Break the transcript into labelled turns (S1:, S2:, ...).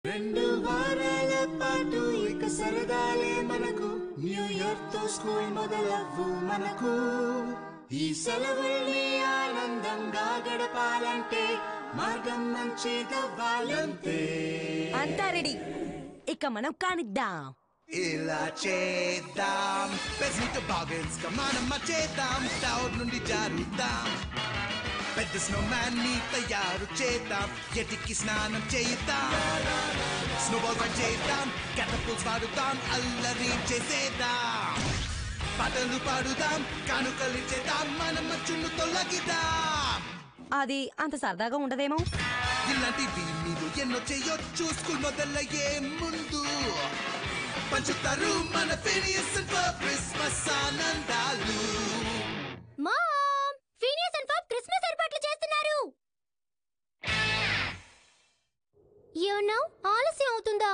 S1: రెండు వారాల పాటు ఇక సరదాలే మనకు న్యూ ఇయర్ తో స్కూల్ మొదలవ్వు మనకు ఈ సెలవుల్ని ఆనందంగా గడపాలంటే మార్గం మంచిదవ్వాలంతే
S2: అంతా రెడీ ఇక మనం కానిద్దాం
S1: ఇలా చేద్దాం పెద్ద బాబెన్స్ గా మనం చేద్దాం టౌన్ నుండి జారుద్దాం పెద్ద స్నోమ్యాన్ ని తయారు చేద్దాం ఎటికి స్నానం చేద్దాం స్నోబాల్ రైడ్ చేద్దాం క్యాటపల్స్ వాడుతాం అల్లరి చేసేద్దాం పాటలు పాడుదాం కానుకలు చేద్దాం మనం మచ్చును తొలగిద్దాం
S2: అది అంత సరదాగా ఉండదేమో
S1: ఇలాంటివి మీరు ఎన్నో చేయొచ్చు స్కూల్ మొదలయ్యే ముందు పంచుతారు మన ఫీనియస్ అండ్ ఫర్బ్ క్రిస్మస్ ఆనందాలు
S3: mom Phineas and Ferb Christmas ఏర్పాట్లు చేస్తున్నారు ఆలస్యం అవుతుందా